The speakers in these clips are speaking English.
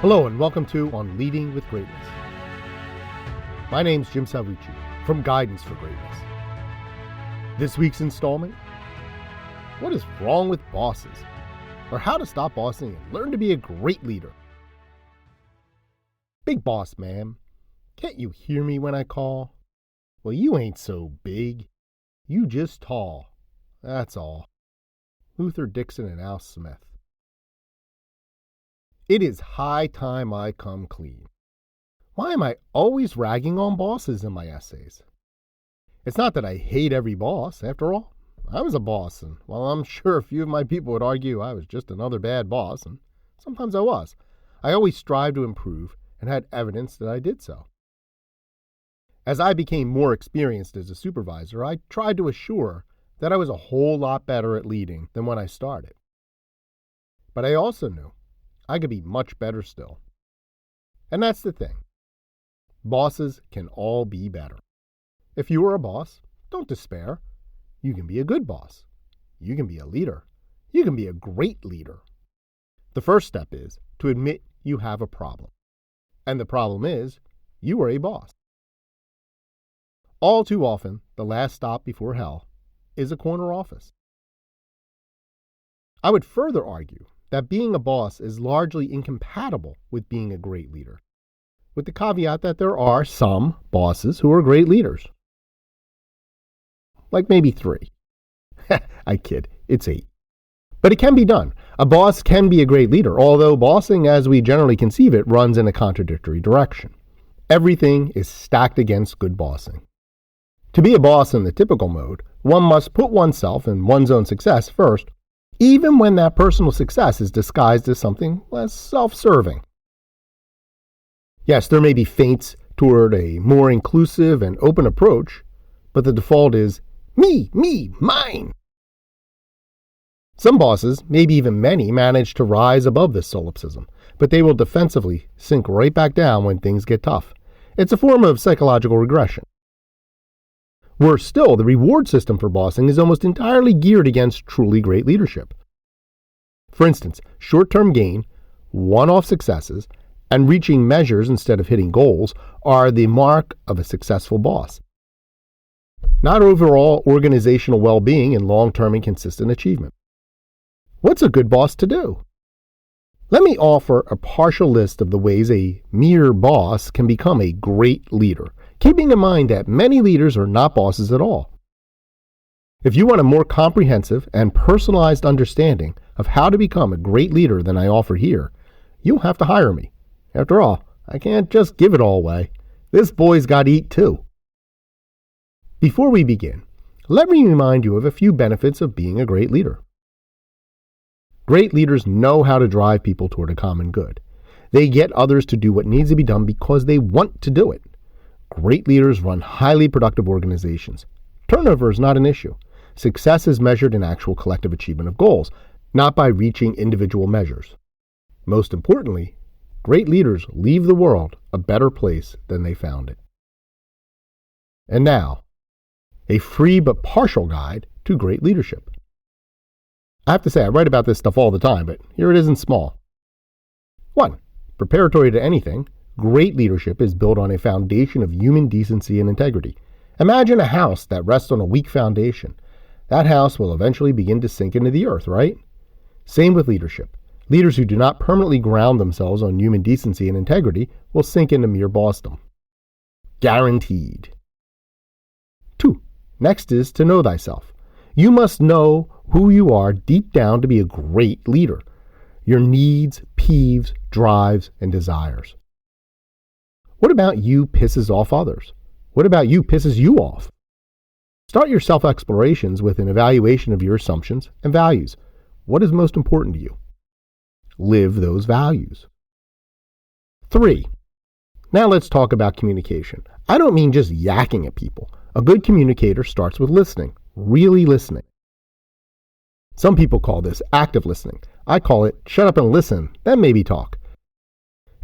Hello and welcome to On Leading with Greatness. My name's Jim Salvucci from Guidance for Greatness. This week's installment, what is wrong with bosses? Or how to stop bossing and learn to be a great leader. Big boss, man, can't you hear me when I call? Well, you ain't so big. You just tall. That's all. Luther Dixon and Al Smith. It is high time I come clean. Why am I always ragging on bosses in my essays? It's not that I hate every boss. After all, I was a boss, and while I'm sure a few of my people would argue I was just another bad boss, and sometimes I was, I always strived to improve and had evidence that I did so. As I became more experienced as a supervisor, I tried to assure that I was a whole lot better at leading than when I started. But I also knew I could be much better still. And that's the thing. Bosses can all be better. If you are a boss, don't despair. You can be a good boss. You can be a leader. You can be a great leader. The first step is to admit you have a problem. And the problem is, you are a boss. All too often, the last stop before hell is a corner office. I would further argue that being a boss is largely incompatible with being a great leader, with the caveat that there are some bosses who are great leaders. Like maybe 3. I kid, it's 8. But it can be done. A boss can be a great leader, although bossing as we generally conceive it runs in a contradictory direction. Everything is stacked against good bossing. To be a boss in the typical mode, one must put oneself and one's own success first, even when that personal success is disguised as something less self-serving. Yes, there may be feints toward a more inclusive and open approach, but the default is me, mine. Some bosses, maybe even many, manage to rise above this solipsism, but they will defensively sink right back down when things get tough. It's a form of psychological regression. Worse still, the reward system for bossing is almost entirely geared against truly great leadership. For instance, short-term gain, one-off successes, and reaching measures instead of hitting goals are the mark of a successful boss. Not overall organizational well-being and long-term and consistent achievement. What's a good boss to do? Let me offer a partial list of the ways a mere boss can become a great leader, keeping in mind that many leaders are not bosses at all. If you want a more comprehensive and personalized understanding of how to become a great leader than I offer here, you'll have to hire me. After all, I can't just give it all away. This boy's got to eat too. Before we begin, let me remind you of a few benefits of being a great leader. Great leaders know how to drive people toward a common good. They get others to do what needs to be done because they want to do it. Great leaders run highly productive organizations. Turnover is not an issue. Success is measured in actual collective achievement of goals, not by reaching individual measures. Most importantly, great leaders leave the world a better place than they found it. And now, a free but partial guide to great leadership. I have to say, I write about this stuff all the time, but here it is in small. 1. Preparatory to anything, great leadership is built on a foundation of human decency and integrity. Imagine a house that rests on a weak foundation. That house will eventually begin to sink into the earth, right? Same with leadership. Leaders who do not permanently ground themselves on human decency and integrity will sink into mere bossdom. Guaranteed. 2. Next is to know thyself. You must know who you are deep down to be a great leader. Your needs, peeves, drives, and desires. What about you pisses off others? What about you pisses you off? Start your self-explorations with an evaluation of your assumptions and values. What is most important to you? Live those values. 3. Now let's talk about communication. I don't mean just yakking at people. A good communicator starts with listening, really listening. Some people call this active listening. I call it shut up and listen, then maybe talk.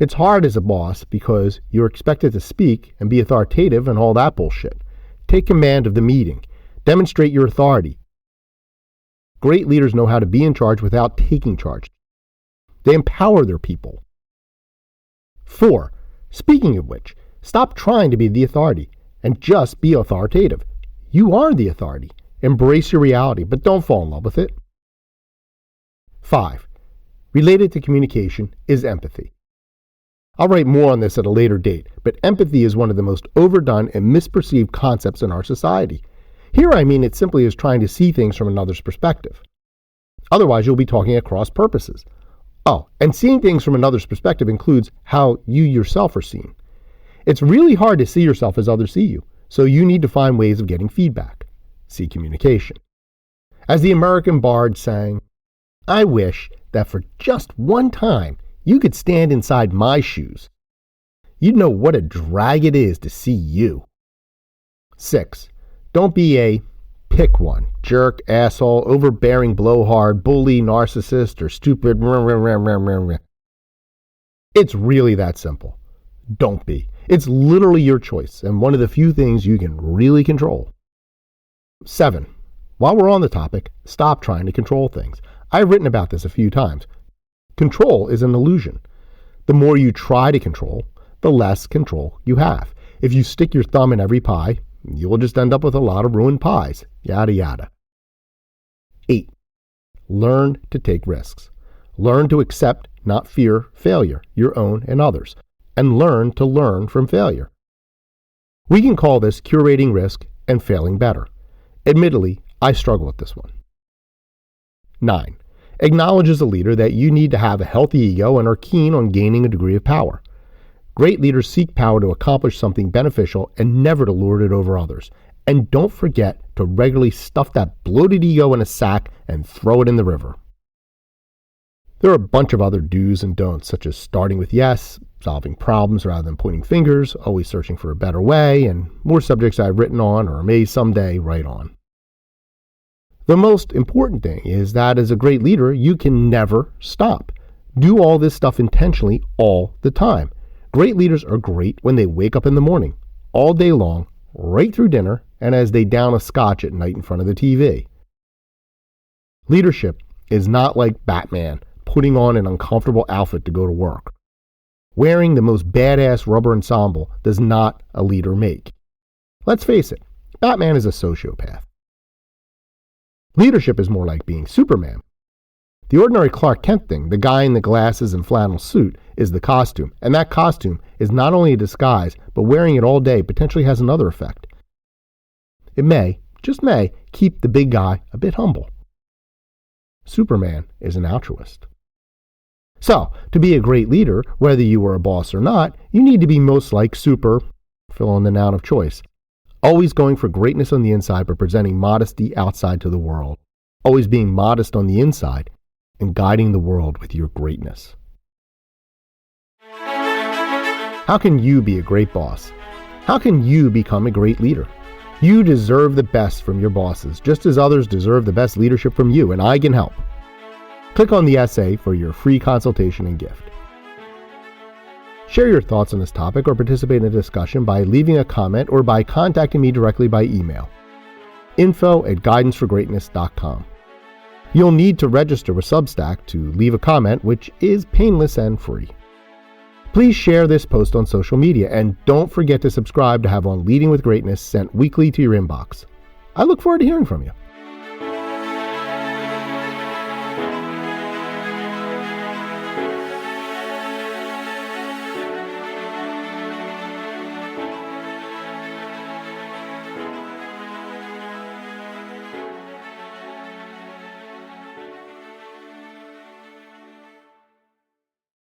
It's hard as a boss because you're expected to speak and be authoritative and all that bullshit. Take command of the meeting. Demonstrate your authority. Great leaders know how to be in charge without taking charge. They empower their people. 4. Speaking of which, stop trying to be the authority and just be authoritative. You are the authority. Embrace your reality, but don't fall in love with it. 5. Related to communication is empathy. I'll write more on this at a later date, but empathy is one of the most overdone and misperceived concepts in our society. Here I mean it simply is trying to see things from another's perspective. Otherwise, you'll be talking at cross purposes. Oh, and seeing things from another's perspective includes how you yourself are seen. It's really hard to see yourself as others see you, so you need to find ways of getting feedback. See communication. As the American bard sang, "I wish that for just one time you could stand inside my shoes. You'd know what a drag it is to see you." 6. Don't be a pick one, jerk, asshole, overbearing blowhard, bully, narcissist, or stupid. It's really that simple. Don't be. It's literally your choice and one of the few things you can really control. 7. While we're on the topic, stop trying to control things. I've written about this a few times. Control is an illusion. The more you try to control, the less control you have. If you stick your thumb in every pie, you will just end up with a lot of ruined pies. Yada yada. 8. Learn to take risks. Learn to accept, not fear, failure, your own and others, and learn to learn from failure. We can call this curating risk and failing better. Admittedly, I struggle with this one. 9. Acknowledge as a leader that you need to have a healthy ego and are keen on gaining a degree of power. Great leaders seek power to accomplish something beneficial and never to lord it over others. And don't forget to regularly stuff that bloated ego in a sack and throw it in the river. There are a bunch of other do's and don'ts, such as starting with yes, solving problems rather than pointing fingers, always searching for a better way, and more subjects I've written on or may someday write on. The most important thing is that as a great leader, you can never stop. Do all this stuff intentionally all the time. Great leaders are great when they wake up in the morning, all day long, right through dinner, and as they down a scotch at night in front of the TV. Leadership is not like Batman putting on an uncomfortable outfit to go to work. Wearing the most badass rubber ensemble does not a leader make. Let's face it, Batman is a sociopath. Leadership is more like being Superman. The ordinary Clark Kent thing, the guy in the glasses and flannel suit, is the costume, and that costume is not only a disguise, but wearing it all day potentially has another effect. It may, just may, keep the big guy a bit humble. Superman is an altruist. So, to be a great leader, whether you are a boss or not, you need to be most like super, fill in the noun of choice. Always going for greatness on the inside but presenting modesty outside to the world. Always being modest on the inside and guiding the world with your greatness. How can you be a great boss? How can you become a great leader? You deserve the best from your bosses, just as others deserve the best leadership from you, and I can help. Click on the essay for your free consultation and gift. Share your thoughts on this topic or participate in a discussion by leaving a comment or by contacting me directly by email. info@guidanceforgreatness.com. You'll need to register with Substack to leave a comment, which is painless and free. Please share this post on social media and don't forget to subscribe to have On Leading with Greatness sent weekly to your inbox. I look forward to hearing from you.